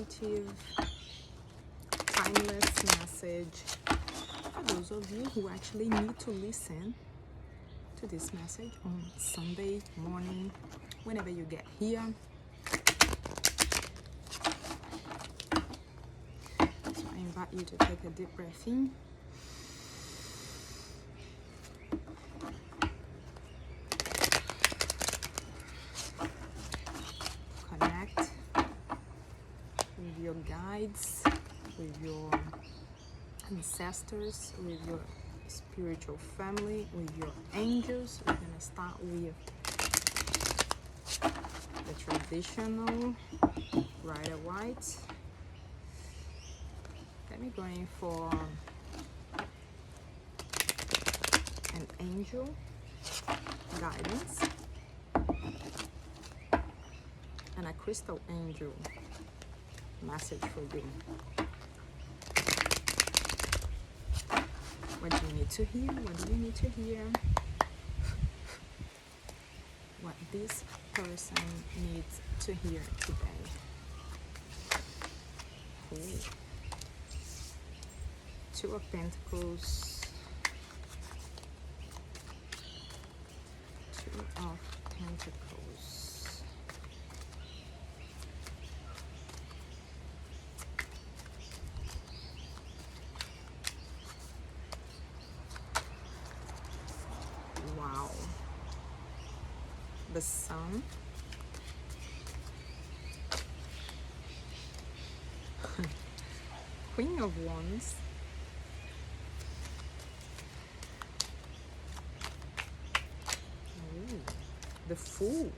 transformative, timeless message for those of you who actually need to listen to this message on Sunday morning, whenever you get here. So I invite you to take a deep breath in. Your guides, with your ancestors, with your spiritual family, with your angels. We're gonna start with the traditional rider white. Let me go in for an angel guidance and a crystal angel message for you. What do you need to hear? What do you need to hear? What this person needs to hear today. Ooh. Two of Pentacles. Two of Pentacles. Wow. The Sun. Queen of Wands. Ooh. The Fool.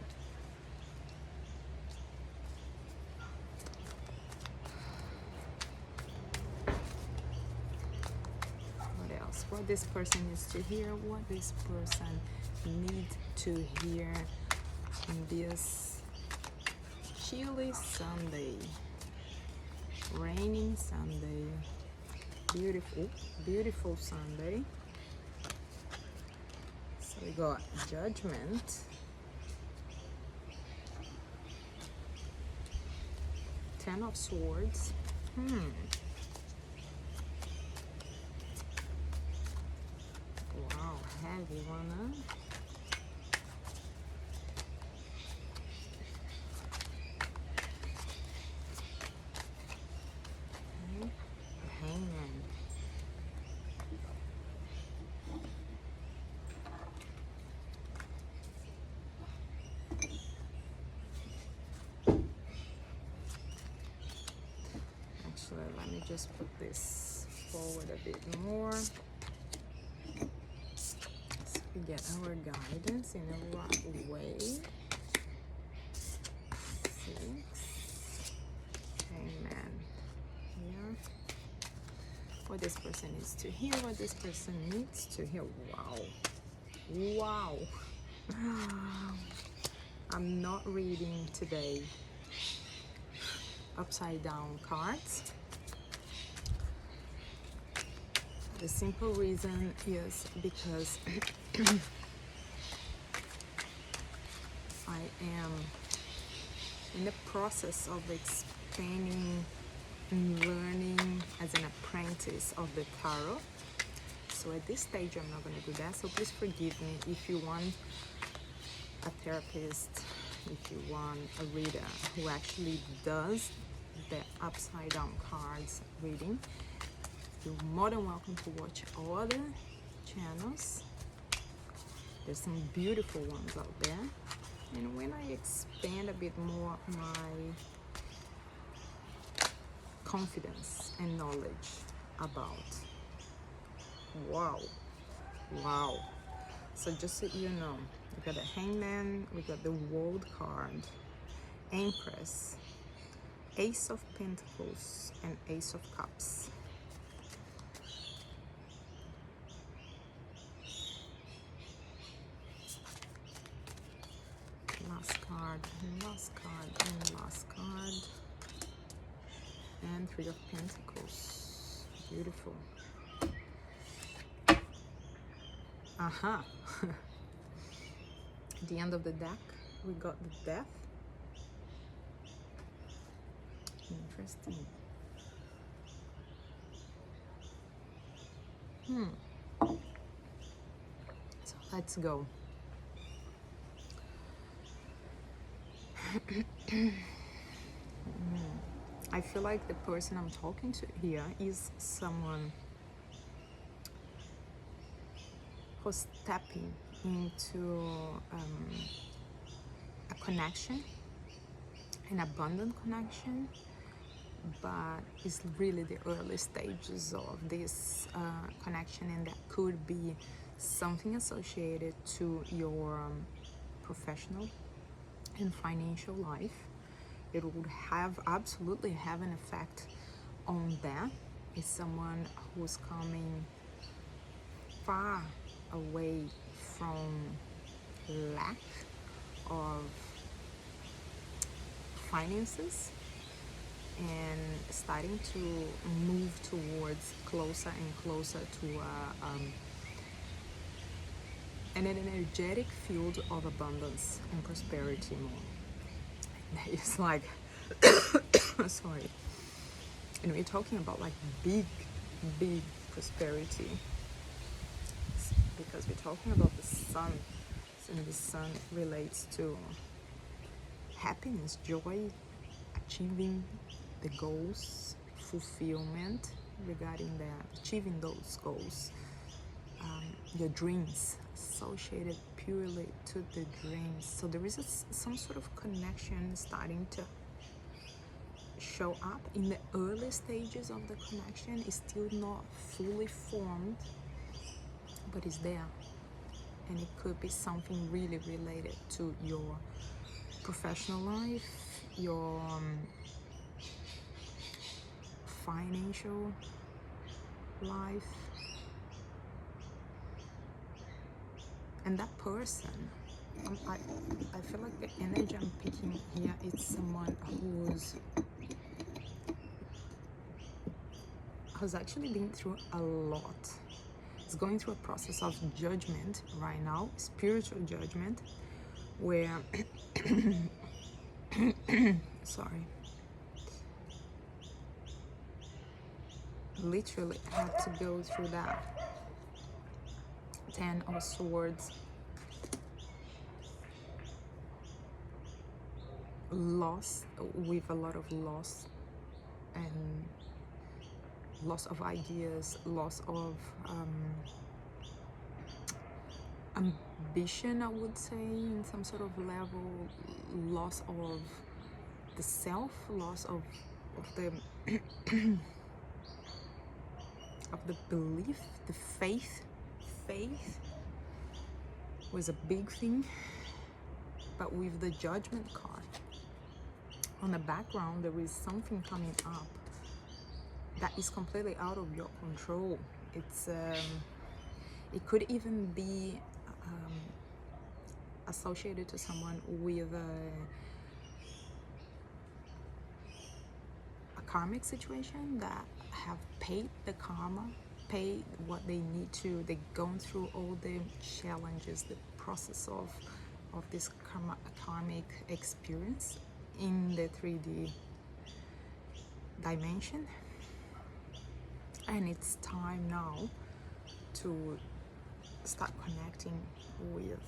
What this person needs to hear, what this person needs to hear in this chilly Sunday, raining Sunday, beautiful Sunday. So we got Judgment, Ten of Swords. Wow, heavy one, huh? Okay. Hangman. Actually, let me just put this forward a bit more. We get our guidance in a right way. 6. Amen. Here. What this person needs to hear, what this person needs to hear. Wow. I'm not reading today upside down cards. The simple reason is because I am in the process of expanding and learning as an apprentice of the tarot. So at this stage, I'm not going to do that. So please forgive me if you want a therapist, if you want a reader who actually does the upside down cards reading. You're more than welcome to watch other channels. There's some beautiful ones out there. And when I expand a bit more my confidence and knowledge about, wow. So just so you know, we got the Hangman, we got the World card, Empress, Ace of Pentacles, and Ace of Cups. Last card, and Three of Pentacles. Beautiful. At the end of the deck, we got the Death, Interesting. So let's go. I feel like the person I'm talking to here is someone who's stepping into a connection, an abundant connection, but it's really the early stages of this connection, and that could be something associated to your professional and financial life. It would absolutely have an effect on that. It's someone who's coming far away from lack of finances and starting to move towards closer and closer to an energetic field of abundance and prosperity more. It's like, sorry, and we're talking about like big prosperity, because we're talking about the sun, and the sun relates to happiness, joy, achieving the goals, fulfillment regarding that, achieving those goals, your dreams, associated purely to the dreams. So there is some sort of connection starting to show up in the early stages of the connection. It's still not fully formed, but it's there, and it could be something really related to your professional life, your financial life, and that person, I feel like the energy I'm picking here, it's someone who's actually been through a lot. It's going through a process of judgment right now, spiritual judgment, where sorry, literally had to go through that 10 of Swords, loss, with a lot of loss, and loss of ideas, loss of ambition, I would say, in some sort of level, loss of the self, loss of the of the belief, the faith. Faith was a big thing, but with the Judgment card on the background, there is something coming up that is completely out of your control. It's it could even be associated to someone with a karmic situation, that have paid the karma, paid what they need to. They've gone through all the challenges, the process of this karmic experience in the 3D dimension, and it's time now to start connecting with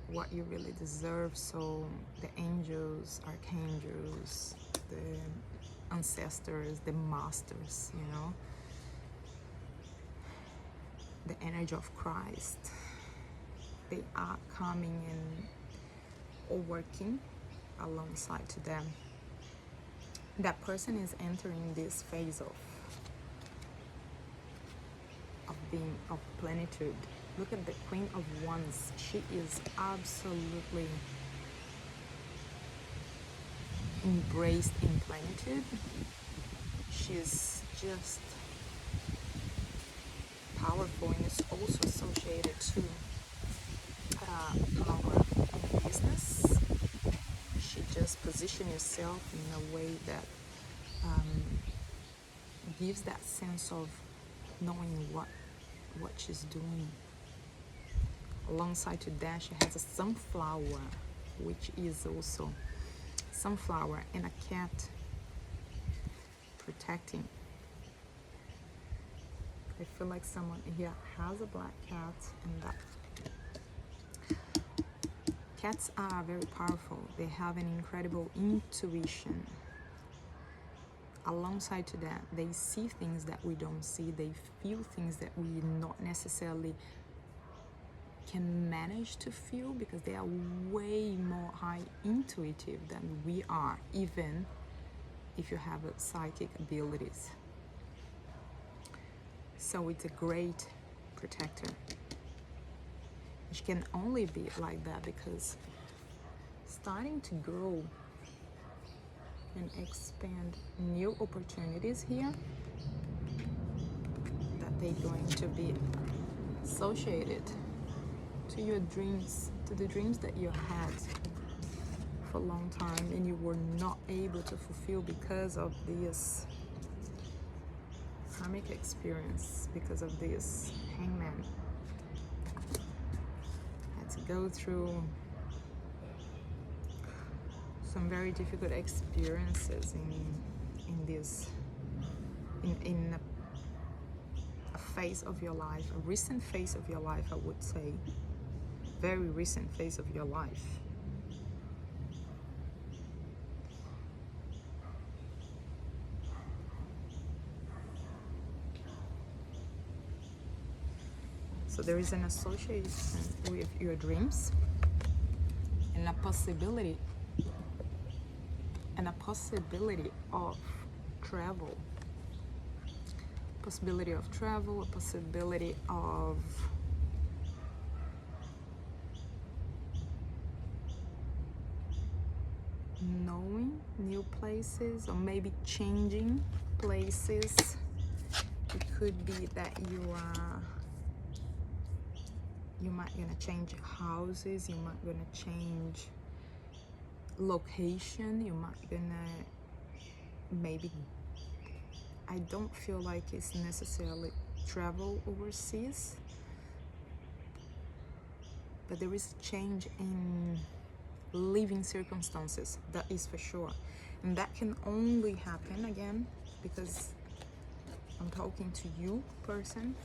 what you really deserve. So the angels, archangels, the ancestors, the masters, you know, the energy of Christ, they are coming and or working alongside to them. That person is entering this phase of being of plenitude. Look at the Queen of Wands. She is absolutely embraced in plenitude. She's just powerful, and it's also associated to our own business. She just positions herself in a way that gives that sense of knowing what she's doing. Alongside to that, she has a sunflower, which is also sunflower and a cat protecting. I feel like someone here has a black cat, and that cats are very powerful. They have an incredible intuition. Alongside to that, they see things that we don't see. They feel things that we not necessarily can manage to feel, because they are way more high intuitive than we are, even if you have psychic abilities. So it's a great protector. It can only be like that because starting to grow and expand new opportunities here, that they're going to be associated to your dreams, to the dreams that you had for a long time and you were not able to fulfill because of this karmic experience, because of this hangman. Had to go through some very difficult experiences in this in a phase of your life, a recent phase of your life, I would say, very recent phase of your life. So there is an association with your dreams and a possibility of travel. Possibility of travel, a possibility of knowing new places, or maybe changing places. It could be that you might gonna change houses, you might gonna change location, you might gonna maybe, I don't feel like it's necessarily travel overseas, but there is a change in living circumstances, that is for sure. And that can only happen, again, because I'm talking to you, person,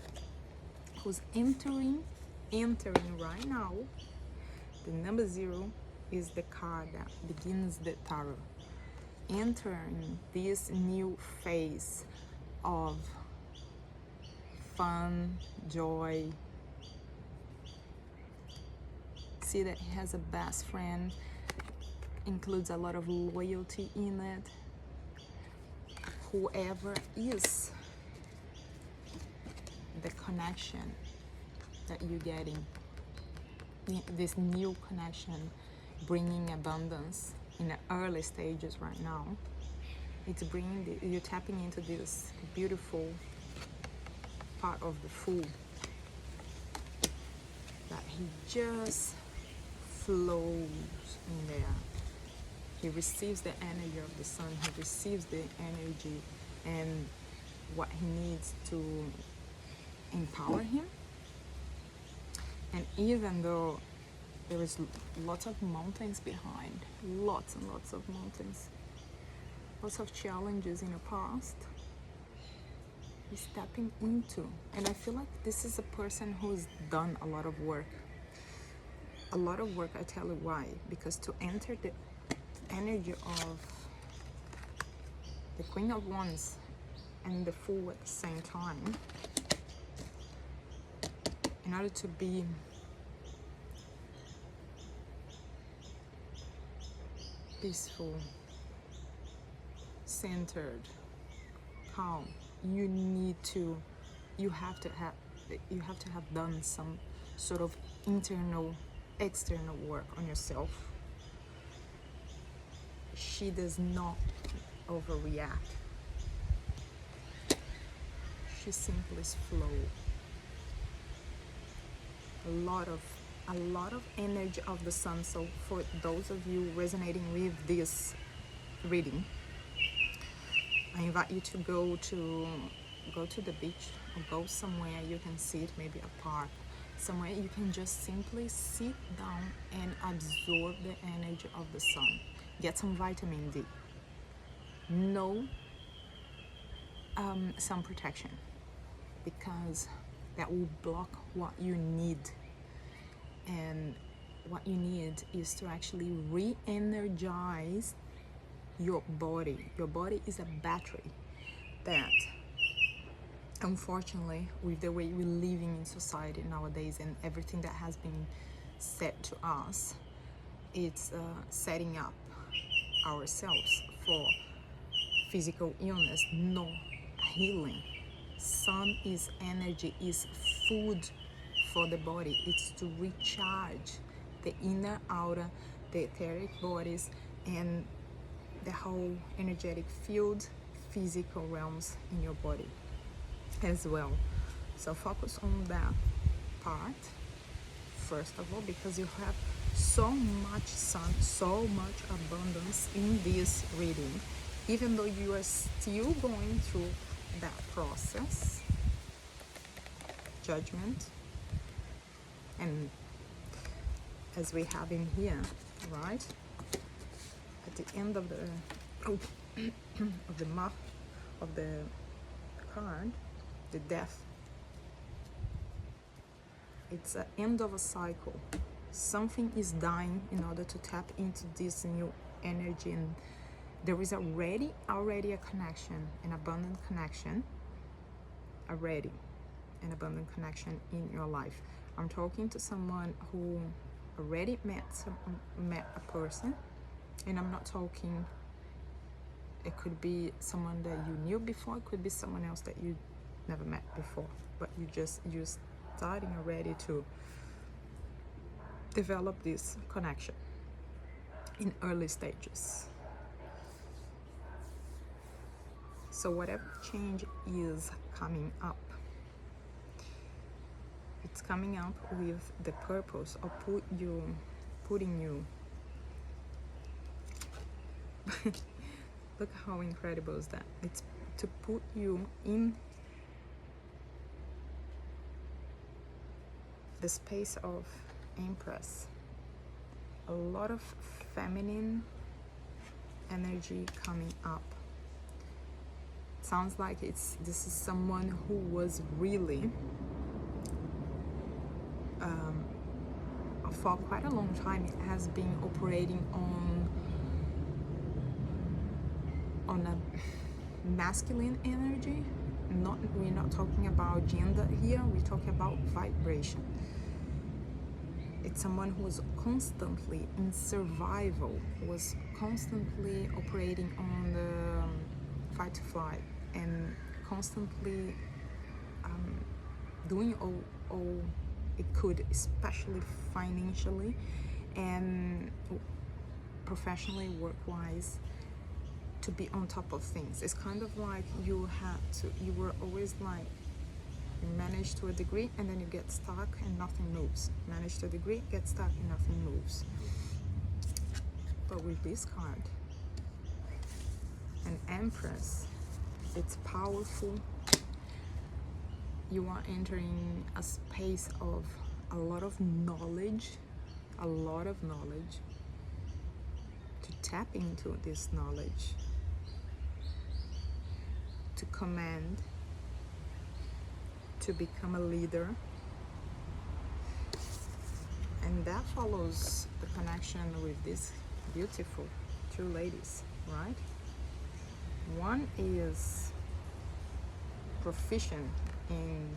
who's entering right now. The number 0 is the card that begins the tarot. Entering this new phase of fun, joy. See that he has a best friend, includes a lot of loyalty in it. Whoever is the connection that you're getting, this new connection, bringing abundance in the early stages right now. It's bringing you're tapping into this beautiful part of the Fool, that he just flows in there. He receives the energy of the sun, he receives the energy and what he needs to empower him. And even though there is lots of mountains behind, lots and lots of mountains, lots of challenges in the past, he's stepping into. And I feel like this is a person who's done a lot of work. A lot of work, I tell you why. Because to enter the energy of the Queen of Wands and the Fool at the same time, in order to be peaceful, centered, calm, you have to have done some sort of internal, external work on yourself. She does not overreact. She simply flows. A lot of energy of the sun. So for those of you resonating with this reading, I invite you to go to the beach, or go somewhere you can sit, maybe a park, somewhere you can just simply sit down and absorb the energy of the sun. Get some vitamin D. No sun protection, because that will block what you need. And what you need is to actually re-energize your body. Your body is a battery that, unfortunately, with the way we're living in society nowadays and everything that has been said to us, it's setting up ourselves for physical illness, no healing. Sun is energy, is food for the body. It's to recharge the inner, outer, the etheric bodies, and the whole energetic field, physical realms in your body as well. So focus on that part first of all, because you have so much sun, so much abundance in this reading, even though you are still going through that process, judgment, and as we have in here, right, at the end of the of the card, the death. It's an end of a cycle. Something is dying in order to tap into this new energy, and there is already a connection, an abundant connection, in your life. I'm talking to someone who already met a person, and I'm not talking, it could be someone that you knew before, it could be someone else that you never met before, but you're starting already to develop this connection in early stages. So whatever change is coming up, it's coming up with the purpose of putting you look how incredible is that. It's to put you in the space of Empress. A lot of feminine energy coming up. Sounds like this is someone who was really for quite a long time has been operating on a masculine energy. We're not talking about gender here, we're talking about vibration. It's someone who was constantly in survival, was constantly operating on the fight to flight, and constantly doing all it could, especially financially and professionally, work-wise, to be on top of things. It's kind of like you were always like, you manage to a degree and then you get stuck and nothing moves. Manage to a degree, get stuck and nothing moves. But with this card, an Empress, it's powerful. You are entering a space of a lot of knowledge, to tap into this knowledge, to command, to become a leader. And that follows the connection with these beautiful two ladies, right? One is proficient in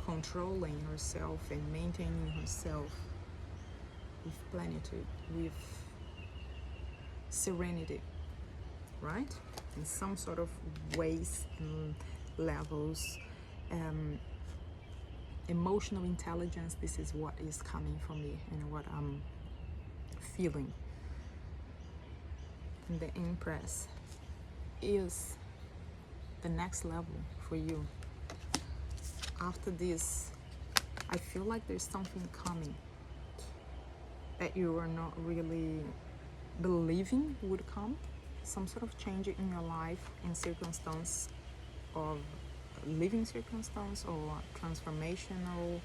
controlling herself and maintaining herself with plenitude, with serenity, right? In some sort of ways and levels. Emotional intelligence, this is what is coming from me and what I'm feeling. And the Empress is the next level for you. After this, I feel like there's something coming that you are not really believing would come. Some sort of change in your life, in circumstance of living circumstance or transformational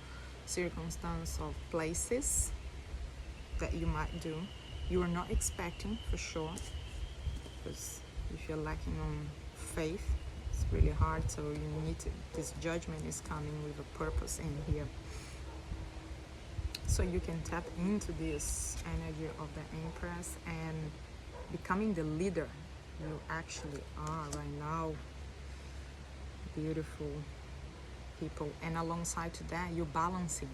circumstance of places that you might do. You are not expecting, for sure, because if you're lacking on faith, it's really hard. So you need to, this judgment is coming with a purpose in here. So you can tap into this energy of the Empress and becoming the leader you actually are right now. Beautiful people. And alongside to that, you're balancing.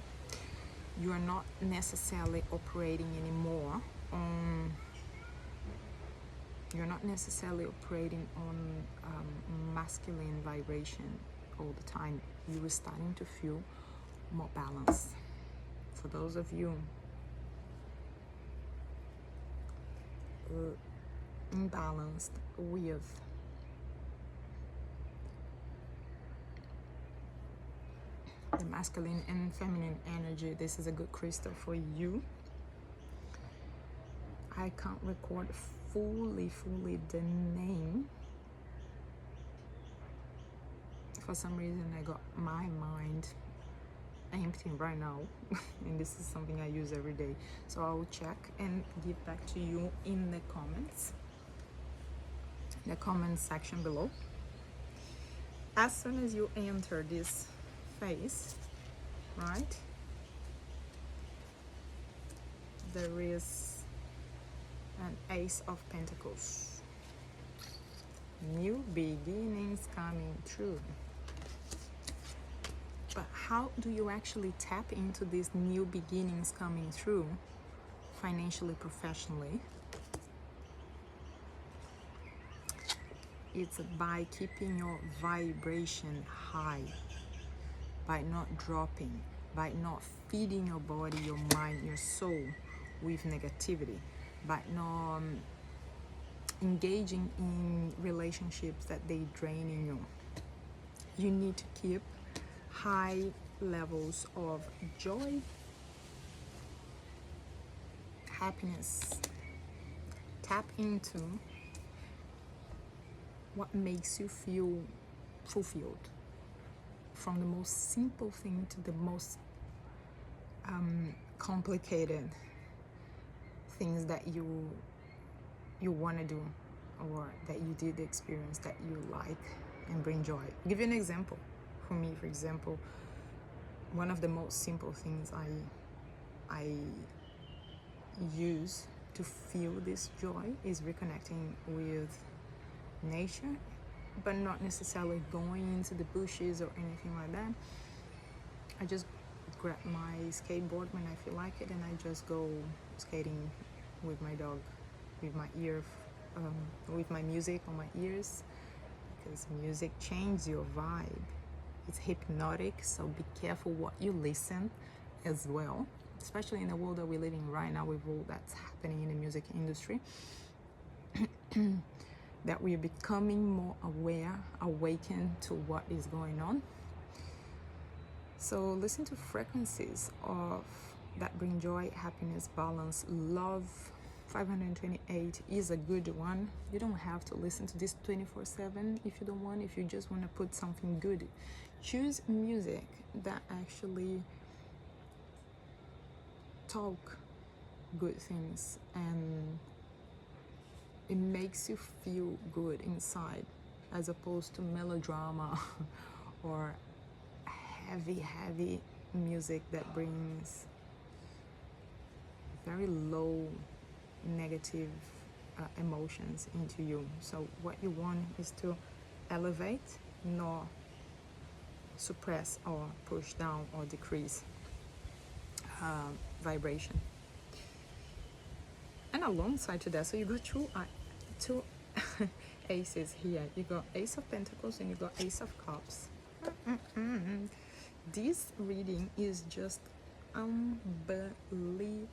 You are not necessarily operating anymore on, you're not necessarily operating on masculine vibration all the time. You are starting to feel more balanced. For those of you imbalanced with the masculine and feminine energy, this is a good crystal for you. I can't record fully the name. For some reason I got my mind empty right now and this is something I use every day, so I'll check and give back to you in the comments, the comment section below. As soon as you enter this phase, right, there is an Ace of Pentacles. New beginnings coming through. But how do you actually tap into these new beginnings coming through financially, professionally? It's by keeping your vibration high, by not dropping, by not feeding your body, your mind, your soul with negativity, by not engaging in relationships that they drain in you. You need to keep high levels of joy, happiness. Tap into what makes you feel fulfilled, from the most simple thing to the most complicated things that you want to do, or that you did experience that you like and bring joy. I'll give you an example. For me, for example, one of the most simple things I use to feel this joy is reconnecting with nature, but not necessarily going into the bushes or anything like that. I just grab my skateboard when I feel like it and I just go skating with my dog, with my with my music on my ears, because music changes your vibe. It's hypnotic, so be careful what you listen as well, especially in the world that we're living right now with all that's happening in the music industry. That we're becoming more aware, awakened to what is going on. So listen to frequencies of that bring joy, happiness, balance, love. 528 is a good one. You don't have to listen to this 24/7 if you don't want. If you just want to put something good, choose music that actually talk good things and it makes you feel good inside, as opposed to melodrama or heavy music that brings very low negative emotions into you. So what you want is to elevate, not suppress or push down or decrease vibration. And alongside to that, so you got two aces here. You got Ace of Pentacles and you got Ace of Cups. This reading is just unbelievable.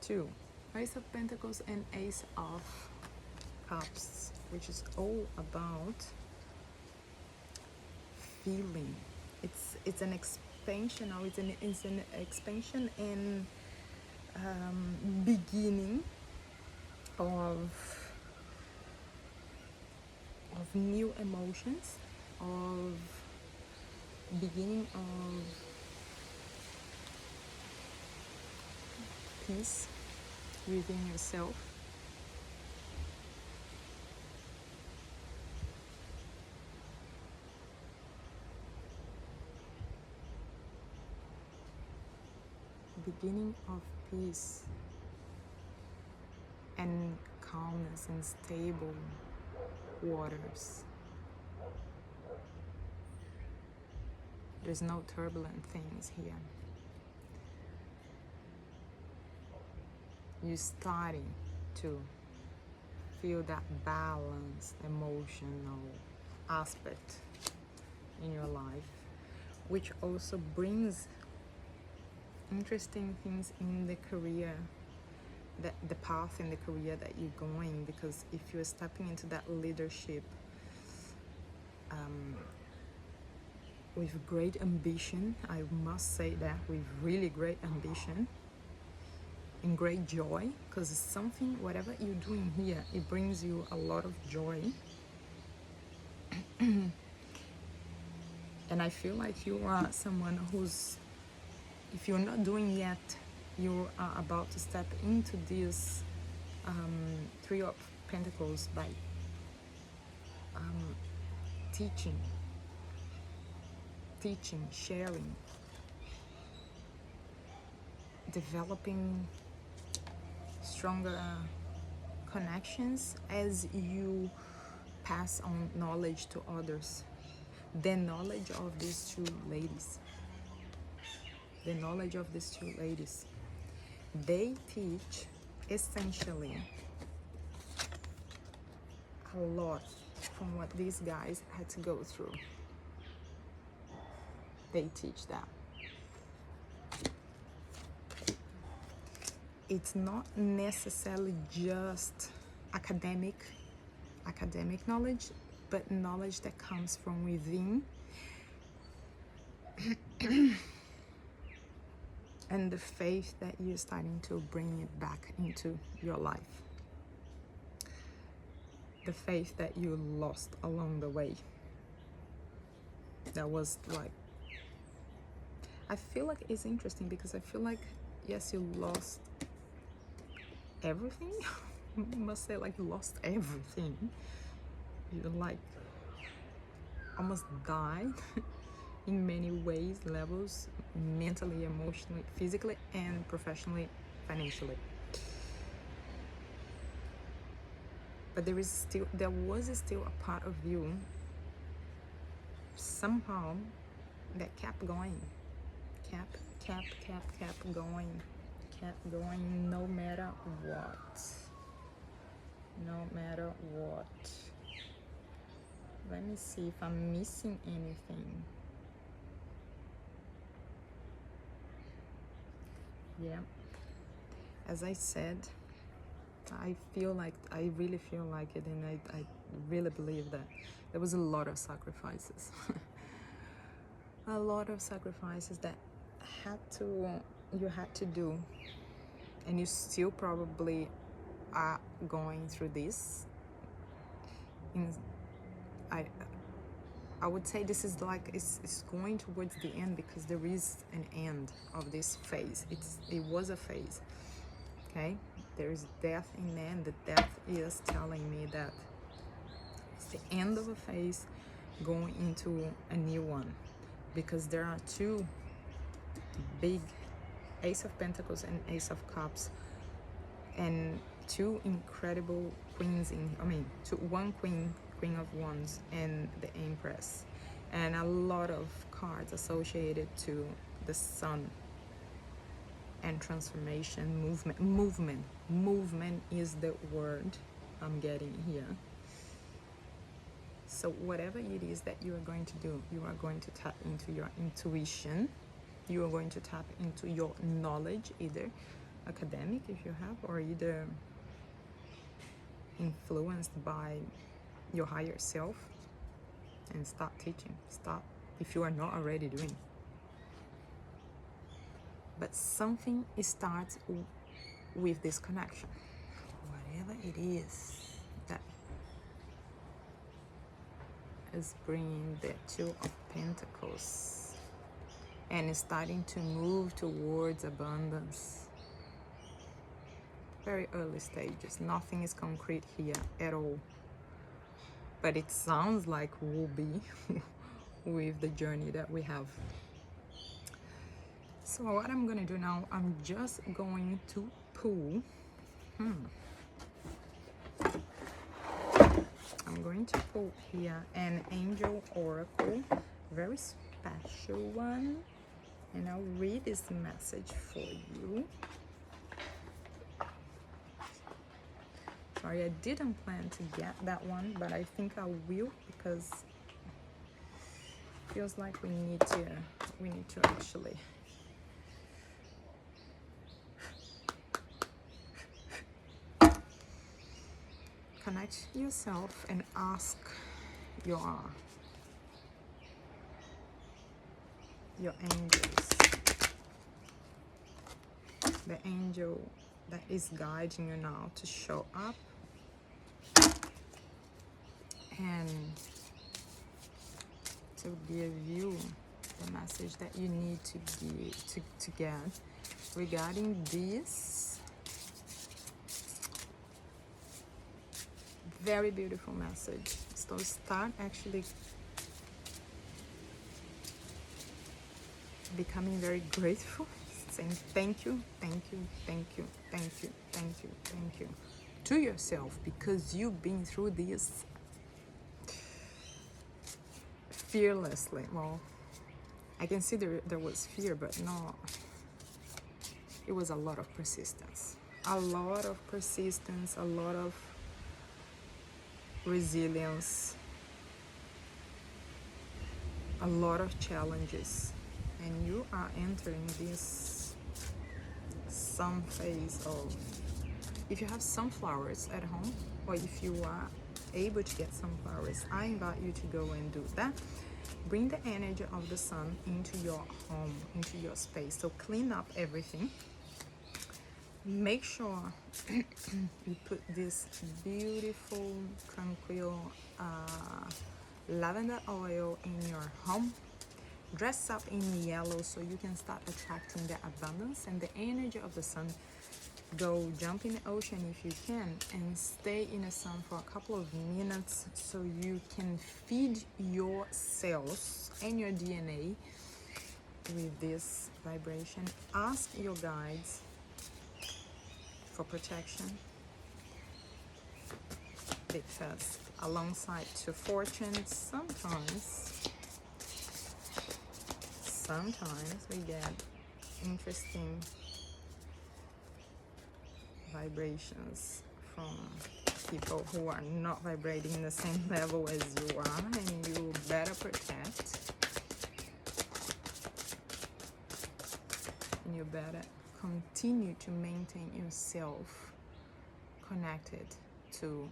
Two, Ace of Pentacles and Ace of Cups, which is all about feeling. It's an expansion, or it's an expansion and beginning of new emotions, of beginning of peace within yourself. Beginning of peace and calmness and stable waters. There's no turbulent things here. You're starting to feel that balanced emotional aspect in your life, which also brings interesting things in the career, the path in the career that you're going, because if you're stepping into that leadership with great ambition, I must say that, with really great ambition and great joy, because it's something, whatever you're doing here, it brings you a lot of joy. And I feel like you are someone who's, if you're not doing yet, you are about to step into this Three of Pentacles by teaching, sharing, developing stronger connections as you pass on knowledge to others. The knowledge of these two ladies, they teach essentially a lot from what these guys had to go through. They teach that. It's not necessarily just academic knowledge, but knowledge that comes from within and the faith that you're starting to bring it back into your life. The faith that you lost along the way. That was like, I feel like it's interesting because I feel like, yes, you lost everything. I must say, like, you lost everything. You like almost died in many ways, levels, mentally, emotionally, physically, and professionally, financially. But there was still a part of you somehow that kept going, kept going, no matter what. Let me see if I'm missing anything. Yeah, as I said, I really feel like it, and I really believe that there was a lot of sacrifices. A lot of sacrifices that you had to do, and you still probably are going through this. I would say this is like, it's going towards the end, because there is an end of this phase. It was a phase, okay? There is death in the end. The death is telling me that it's the end of a phase going into a new one, because there are two big Ace of Pentacles and Ace of Cups, and two incredible queens one queen of Wands, and the Empress, and a lot of cards associated to the Sun and transformation, movement is the word I'm getting here. So whatever it is that you are going to do, you are going to tap into your intuition, you are going to tap into your knowledge, either academic if you have, or either influenced by your higher self, and start teaching. Start if you are not already doing. But something starts with this connection, whatever it is that is bringing the Two of Pentacles and is starting to move towards abundance. very early stages. Nothing is concrete here at all. But it sounds like will be with the journey that we have. So what I'm gonna do now, I'm just going to pull. I'm going to pull here an angel oracle, very special one, and I'll read this message for you. Sorry, I didn't plan to get that one, but I think I will, because it feels like we need to actually connect yourself and ask your angels, the angel that is guiding you now, to show up and to give you the message that you need to get regarding this very beautiful message. So start actually becoming very grateful, saying thank you, thank you, thank you, thank you, thank you, thank you to yourself, because you've been through this fearlessly. Well, I can see there was fear, but no, it was a lot of persistence, a lot of persistence, a lot of resilience, a lot of challenges, and you are entering this sun phase of, if you have sunflowers at home, or if you are able to get sunflowers, I invite you to go and do that. Bring the energy of the sun into your home, into your space. So clean up everything. Make sure you put this beautiful, tranquil lavender oil in your home. Dress up in yellow so you can start attracting the abundance and the energy of the sun. Go jump in the ocean if you can, and stay in the sun for a couple of minutes so you can feed your cells and your DNA with this vibration. Ask your guides for protection, because alongside to fortune, sometimes we get interesting vibrations from people who are not vibrating in the same level as you are, and you better protect, and you better continue to maintain yourself connected to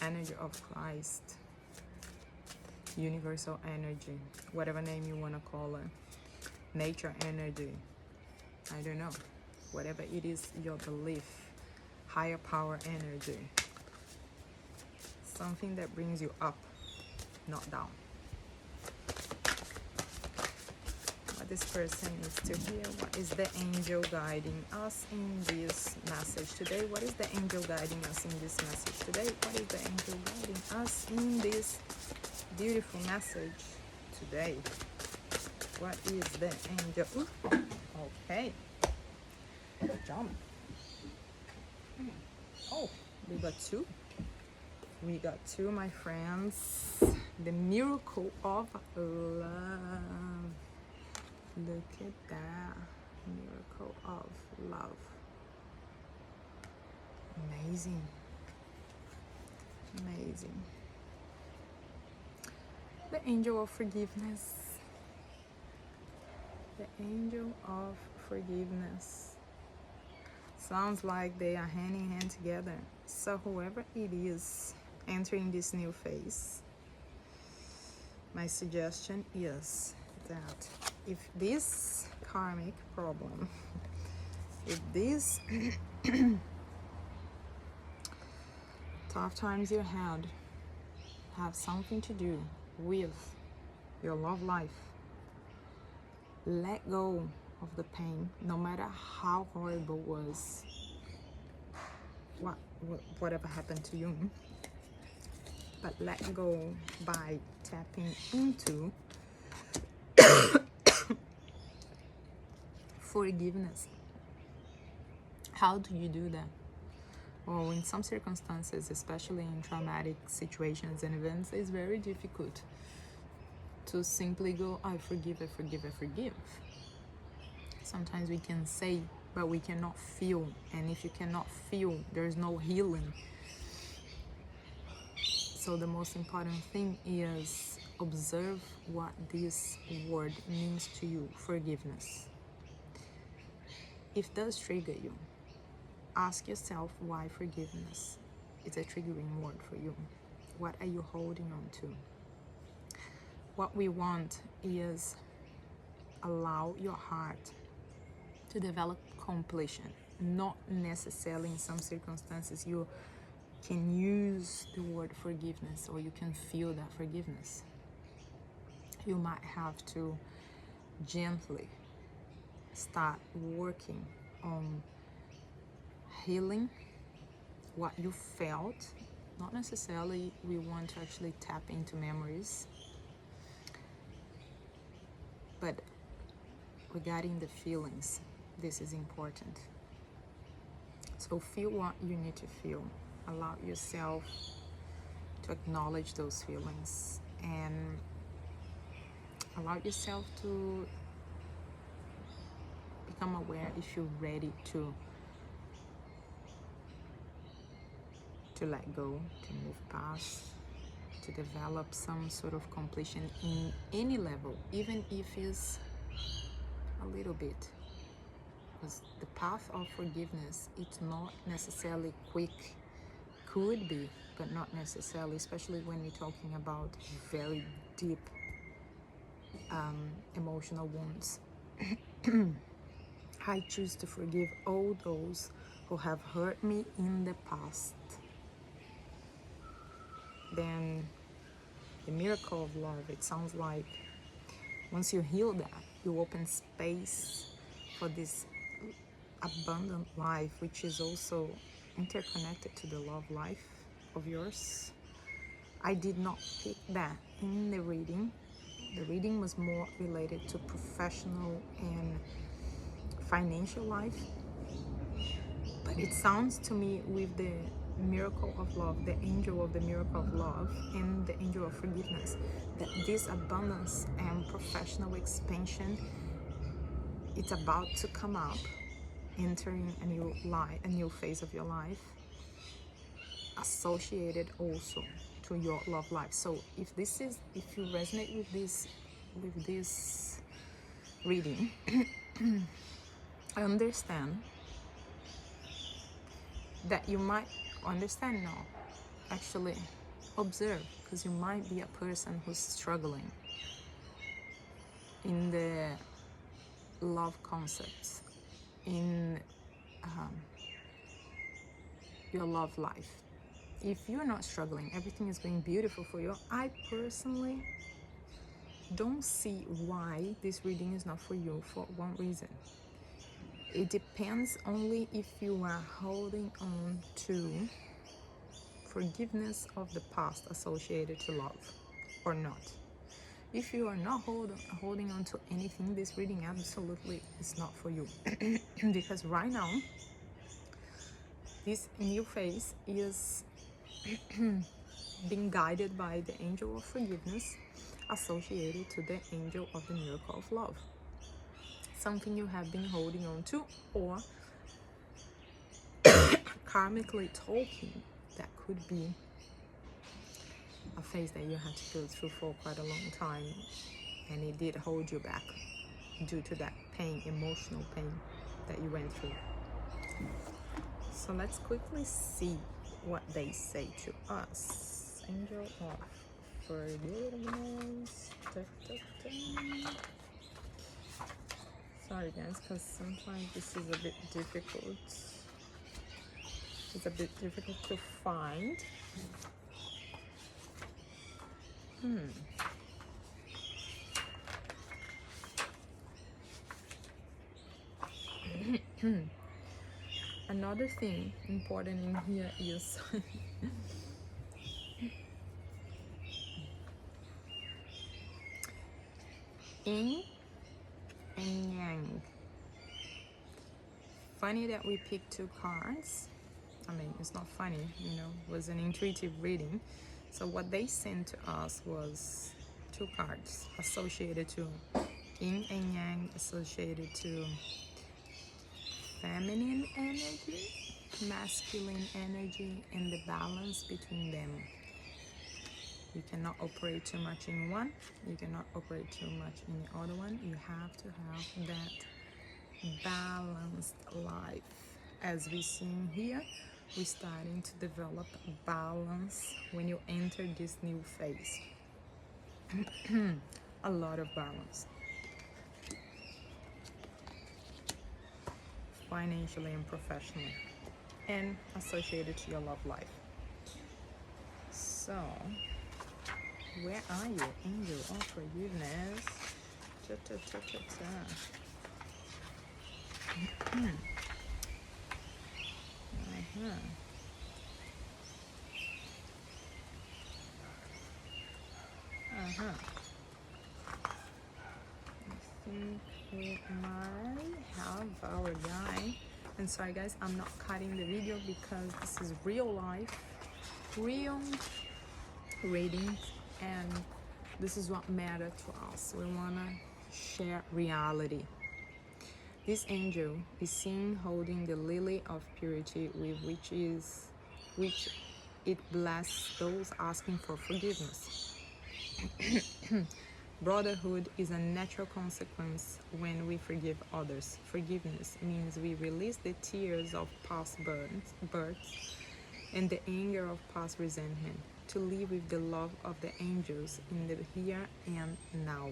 energy of Christ, universal energy, whatever name you want to call it, nature energy, I don't know, whatever it is, your belief, higher power energy, something that brings you up, not down. What this person needs to hear, what is the angel guiding us in this message today? What is the angel guiding us in this message today? What is the angel guiding us in this beautiful message today? What is the angel? Ooh. Okay. Jump. Oh, we got two. We got two, my friends. The miracle of love. Look at that. Miracle of love. Amazing. Amazing. The angel of forgiveness. The angel of forgiveness. Sounds like they are hand in hand together. So whoever it is entering this new phase, my suggestion is that if this karmic problem, if these tough times you had have something to do with your love life, let go of the pain, no matter how horrible was whatever happened to you. But let go by tapping into forgiveness. How do you do that? Well, in some circumstances, especially in traumatic situations and events, it's very difficult to simply go, I forgive, I forgive, I forgive. Sometimes we can say, but we cannot feel. And if you cannot feel, there's no healing. So the most important thing is observe what this word means to you, forgiveness. If it does trigger you, ask yourself why forgiveness is a triggering word for you. What are you holding on to? What we want is allow your heart to develop completion. Not necessarily in some circumstances you can use the word forgiveness or you can feel that forgiveness. You might have to gently start working on healing what you felt. Not necessarily we want to actually tap into memories, but regarding the feelings, this is important. So feel what you need to feel. Allow yourself to acknowledge those feelings and allow yourself to become aware if you're ready to let go, to move past, to develop some sort of completion in any level, even if it's a little bit. Because the path of forgiveness, it's not necessarily quick. Could be, but not necessarily, especially when you're talking about very deep emotional wounds. I choose to forgive all those who have hurt me in the past. Then the miracle of love, it sounds like once you heal that, you open space for this abundant life, which is also interconnected to the love life of yours. I did not pick that in the reading. The reading was more related to professional and financial life. But it sounds to me with the miracle of love, the angel of the miracle of love, and the angel of forgiveness, that this abundance and professional expansion, it's about to come up, entering a new life, a new phase of your life, associated also to your love life. So if you resonate with this reading, I understand that you might understand now, actually observe, because you might be a person who's struggling in the love concepts, in your love life. If you're not struggling, everything is going beautiful for you, I personally don't see why this reading is not for you, for one reason. It depends only if you are holding on to forgiveness of the past associated to love or not. If you are not holding on to anything, this reading absolutely is not for you. Because right now, this new phase is being guided by the angel of forgiveness associated to the angel of the miracle of love. Something you have been holding on to, or karmically talking, that could be a phase that you had to go through for quite a long time, and it did hold you back due to that pain, emotional pain that you went through. So let's quickly see what they say to us. Angel of forgiveness. Sorry guys, because sometimes this is a bit difficult. It's a bit difficult to find. Another thing important in here is yin and yang. Funny that we picked two cards. I mean, it's not funny, it was an intuitive reading. So what they sent to us was two cards associated to yin and yang, associated to feminine energy, masculine energy, and the balance between them. You cannot operate too much in one, you cannot operate too much in the other one. You have to have that balanced life. As we see here, we're starting to develop balance when you enter this new phase. A lot of balance, financially and professionally, and associated to your love life. So, where are you, angel of forgiveness? I think we might have our guy. And sorry guys, I'm not cutting the video because this is real life, real readings, and this is what matters to us. We want to share reality. This angel is seen holding the lily of purity, with which it blesses those asking for forgiveness. Brotherhood is a natural consequence when we forgive others. Forgiveness means we release the tears of past births and the anger of past resentment, to live with the love of the angels in the here and now.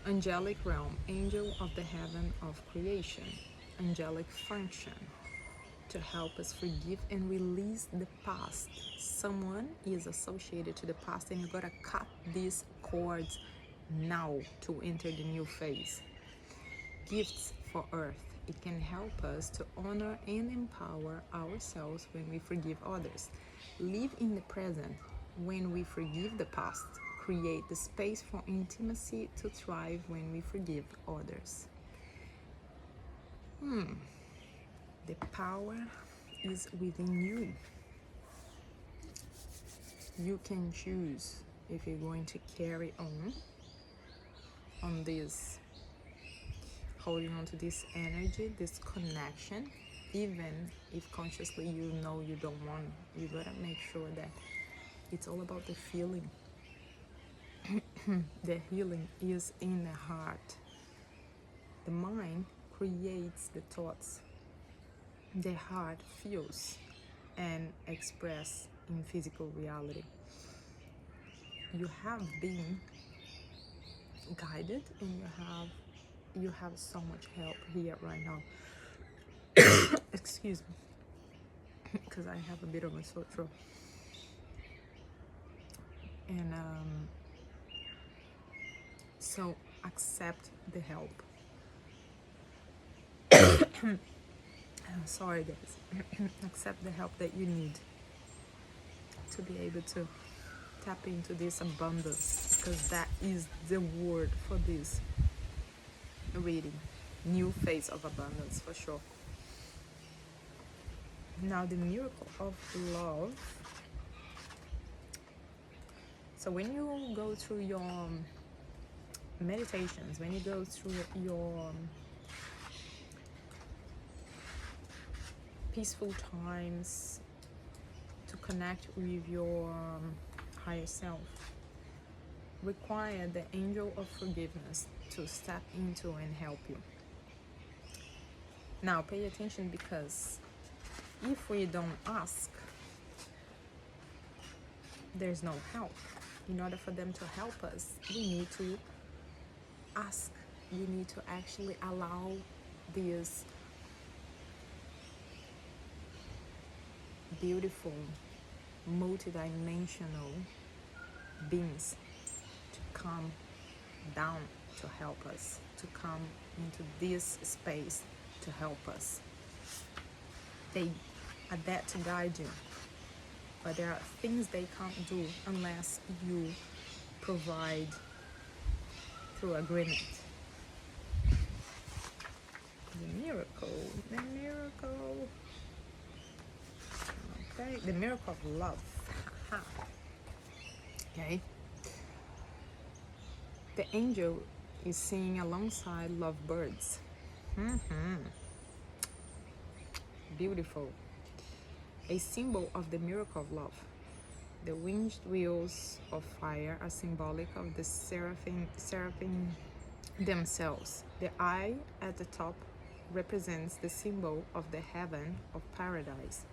Angelic realm, angel of the heaven of creation. Angelic function, to help us forgive and release the past. Someone is associated to the past, and you gotta cut these cords now to enter the new phase. Gifts for earth. It can help us to honor and empower ourselves when we forgive others. Live in the present when we forgive the past. Create the space for intimacy to thrive when we forgive others. The power is within you. You can choose if you're going to carry on this, holding on to this energy, this connection, even if consciously you know you don't want. You gotta make sure that it's all about the feeling. The healing is in the heart. The mind creates the thoughts. The heart feels and express in physical reality. You have been guided, and you have so much help here right now. Excuse me, because I have a bit of a sore throat. And so accept the help. Sorry guys. Accept the help that you need to be able to tap into this abundance, because that is the word for this reading. New phase of abundance, for sure. Now the miracle of love. So when you go through your meditations, when you go through your peaceful times to connect with your higher self, require the angel of forgiveness to step into and help you. Now pay attention, because if we don't ask, there's no help. In order for them to help us, we need to ask. We need to actually allow these beautiful, multidimensional beings to come down to help us, to come into this space to help us. They are there to guide you, but there are things they can't do unless you provide through agreement. The miracle. Okay, the miracle of love. Okay. The angel is singing alongside lovebirds. Beautiful. A symbol of the miracle of love. The winged wheels of fire are symbolic of the seraphim themselves. The eye at the top represents the symbol of the heaven of paradise.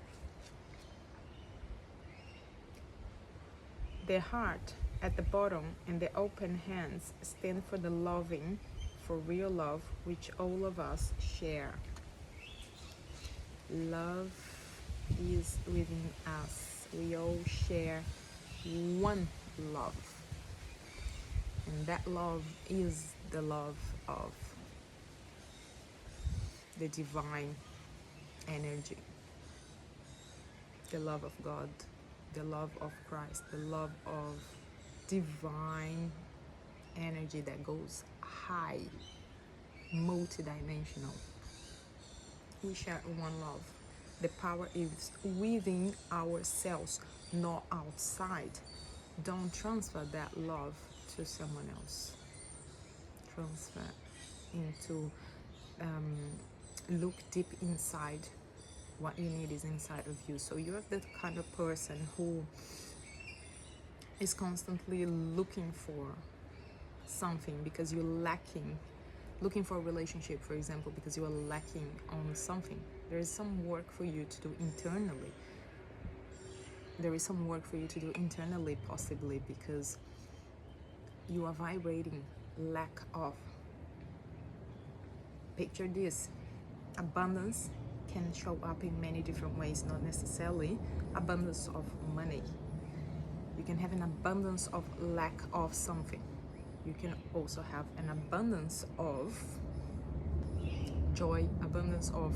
The heart at the bottom and the open hands stand for the loving, for real love, which all of us share. Love is within us. We all share one love. And that love is the love of the divine energy, the love of God, the love of Christ, the love of divine energy that goes high, multidimensional. We share one love. The power is within ourselves, not outside. Don't transfer that love to someone else. Transfer into, look deep inside. What you need is inside of you. So you're the kind of person who is constantly looking for something because you're lacking, looking for a relationship, for example, because you are lacking on something. There is some work for you to do internally. There is some work for you to do internally, possibly because you are vibrating lack of. Picture this: abundance can show up in many different ways, not necessarily abundance of money. You can have an abundance of lack of something. You can also have an abundance of joy, abundance of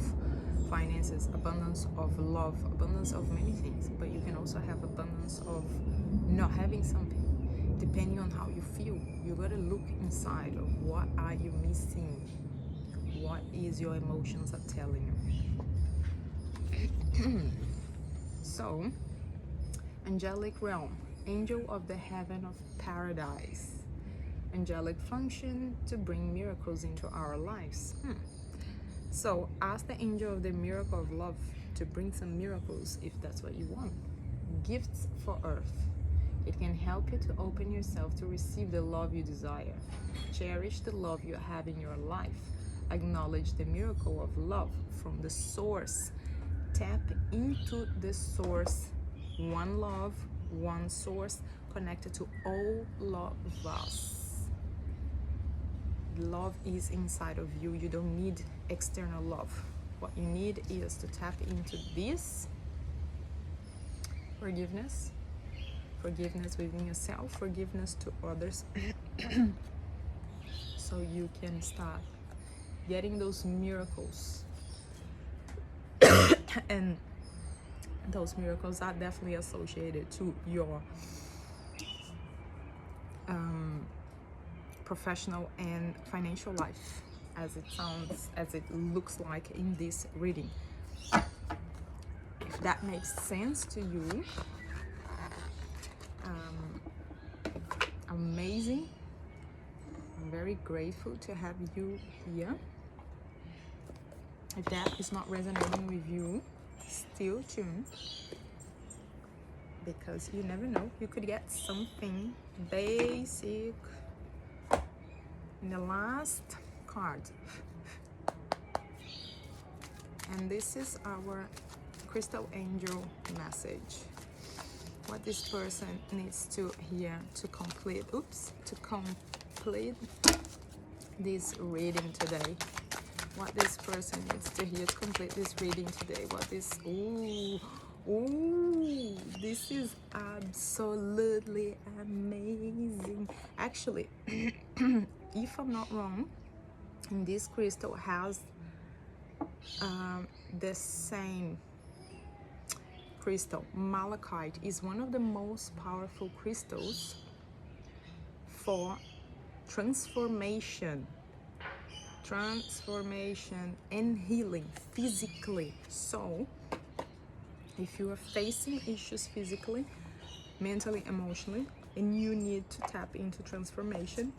finances, abundance of love, abundance of many things. But you can also have abundance of not having something. Depending on how you feel, you gotta look inside of what are you missing. What is your emotions are telling you? So, angelic realm, angel of the heaven of paradise. Angelic function to bring miracles into our lives. So ask the angel of the miracle of love to bring some miracles if that's what you want. Gifts for earth. It can help you to open yourself to receive the love you desire. Cherish the love you have in your life. Acknowledge the miracle of love from the source. Tap into the source. One love, one source, connected to all of us. Love is inside of you. You don't need external love. What you need is to tap into this forgiveness within yourself, forgiveness to others, so you can start getting those miracles. And those miracles are definitely associated to your professional and financial life, as it sounds, as it looks like in this reading. If that makes sense to you, amazing. I'm very grateful to have you here. If that is not resonating with you, still tuned, because you never know, you could get something basic in the last card. And this is our crystal angel message. What this person needs to hear to complete this reading today. What this person needs to hear to complete this reading today. What this, this is absolutely amazing. Actually, if I'm not wrong, And this crystal has the same crystal. Malachite is one of the most powerful crystals for transformation and healing physically. So if you are facing issues physically, mentally, emotionally, and you need to tap into transformation,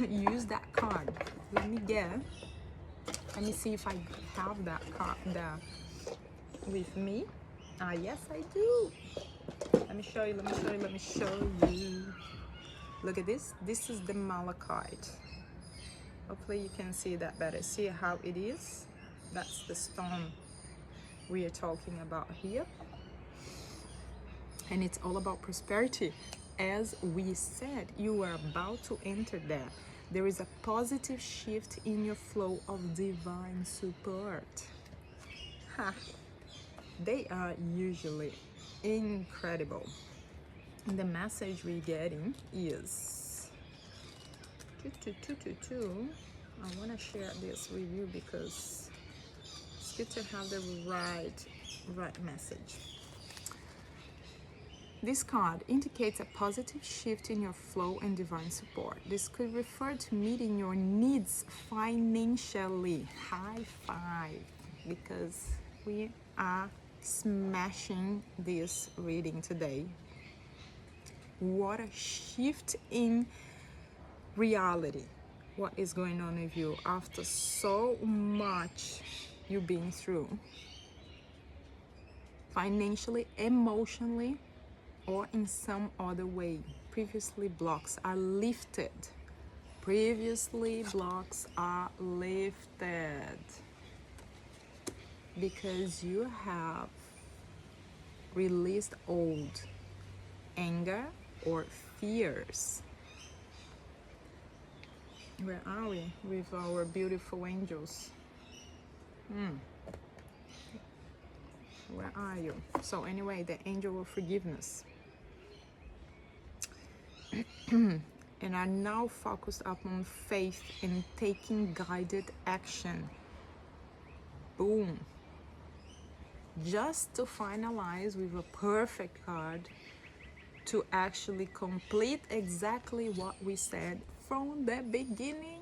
use that card. Let me see if I have that card there with me. Yes, I do. Let me show you. Look at this. This is the malachite. Hopefully you can see that better. See how it is? That's the stone we are talking about here. And it's all about prosperity. As we said, you are about to enter that. There is a positive shift in your flow of divine support. They are usually incredible. And the message we're getting is I want to share this with you because it's good to have the right message. This card indicates a positive shift in your flow and divine support. This could refer to meeting your needs financially. High five, because we are smashing this reading today. What a shift in reality. What is going on with you after so much you've been through? Financially, emotionally, or in some other way. Previously blocks are lifted. Because you have released old anger or fears. Where are we with our beautiful angels? Where are you? So anyway, the angel of forgiveness. And are now focused upon faith and taking guided action. Boom. Just to finalize with a perfect card to actually complete exactly what we said from the beginning.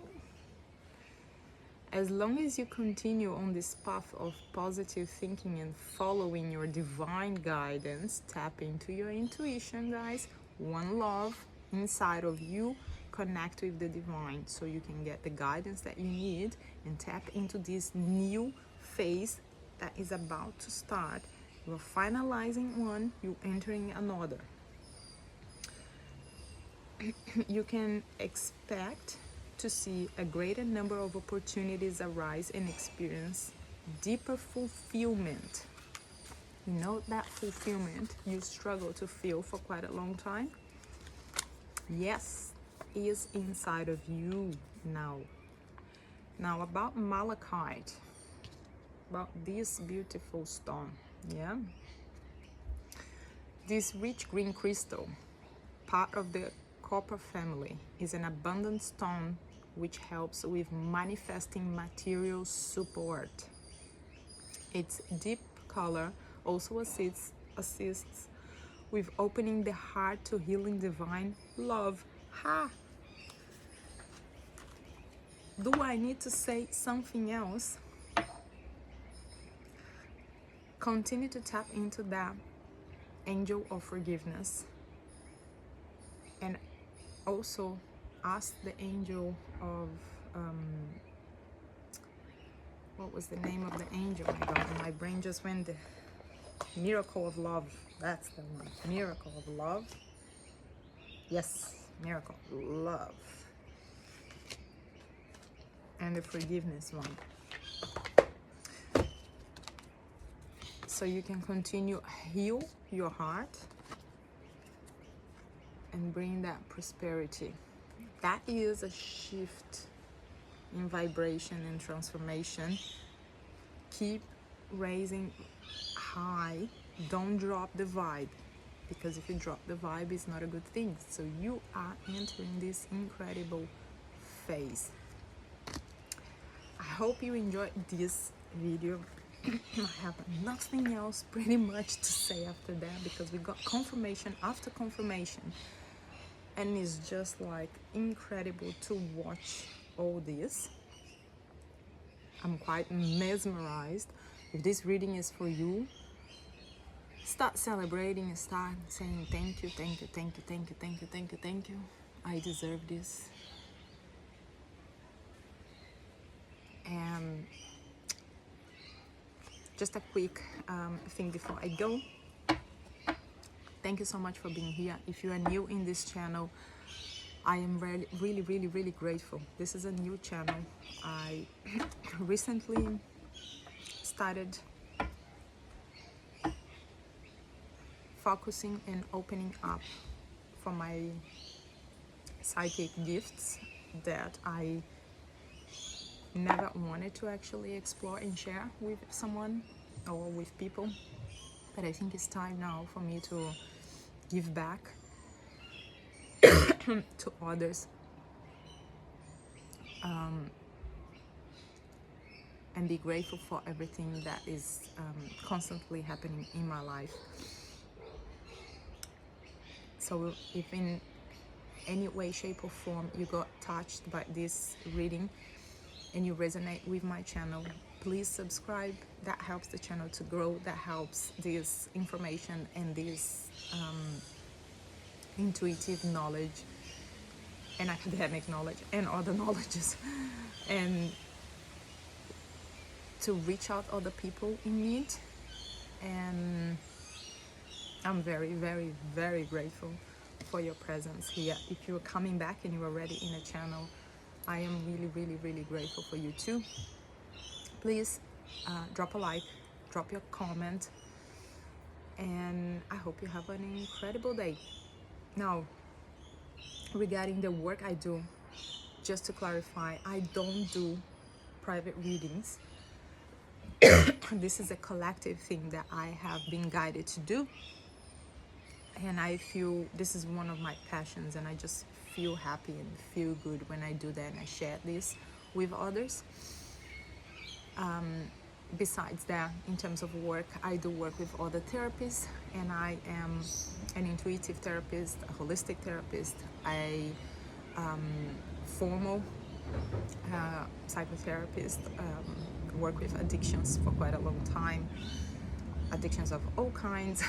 As long as you continue on this path of positive thinking and following your divine guidance, tap into your intuition, guys. One love inside of you, connect with the divine so you can get the guidance that you need and tap into this new phase that is about to start. You're finalizing one, you're entering another. You can expect to see a greater number of opportunities arise and experience deeper fulfillment. You know that fulfillment you struggle to feel for quite a long time? Yes, is inside of you now. Now about malachite, about this beautiful stone, yeah? This rich green crystal, part of the copper family, is an abundant stone which helps with manifesting material support. Its deep color also assists with opening the heart to healing divine love. Do I need to say something else? Continue to tap into that angel of forgiveness, and also ask the angel of what was the name of the angel? My God, my brain just went the miracle of love. That's the one. Miracle of love. Yes, miracle of love. And the forgiveness one. So you can continue heal your heart and bring that prosperity. That is a shift in vibration and transformation. Keep raising high. Don't drop the vibe, because if you drop the vibe, it's not a good thing. So you are entering this incredible phase. hope you enjoyed this video. I have nothing else pretty much to say after that, because we got confirmation after confirmation, and it's just like incredible to watch all this. I'm quite mesmerized. If this reading is for you, start celebrating and start saying thank you, thank you, thank you, thank you, thank you, thank you, thank you. I deserve this. And just a quick thing before I go. Thank you so much for being here. If you are new in this channel, I am really grateful. This is a new channel. I recently started focusing and opening up for my psychic gifts that I never wanted to actually explore and share with someone or with people. But I think it's time now for me to give back to others, and be grateful for everything that is constantly happening in my life. So if in any way, shape or form you got touched by this reading and you resonate with my channel, please subscribe. That helps the channel to grow. That helps this information and this intuitive knowledge and academic knowledge and other knowledges, and to reach out other people in need. And I'm very grateful for your presence here. If you're coming back and you're already in a channel, I am really grateful for you too. Please drop a like, drop your comment, and I hope you have an incredible day. Now, regarding the work I do, just to clarify, I don't do private readings. This is a collective thing that I have been guided to do, and I feel this is one of my passions, and I just feel happy and feel good when I do that and I share this with others. Besides that, in terms of work, I do work with other therapists, and I am an intuitive therapist, a holistic therapist, a formal psychotherapist, work with addictions for quite a long time, addictions of all kinds.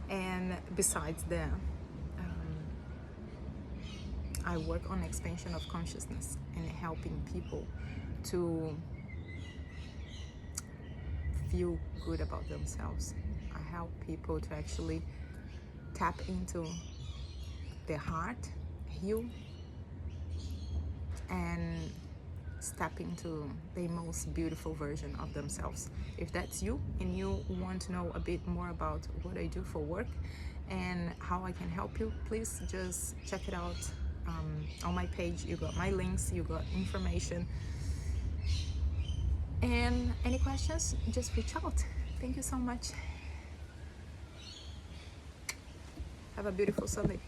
And besides that, I work on expansion of consciousness and helping people to feel good about themselves. I help people to actually tap into their heart, heal, and step into the most beautiful version of themselves. If that's you and you want to know a bit more about what I do for work and how I can help you, please just check it out. On my page, you got my links, you got information. And any questions, just reach out. Thank you so much. Have a beautiful Sunday.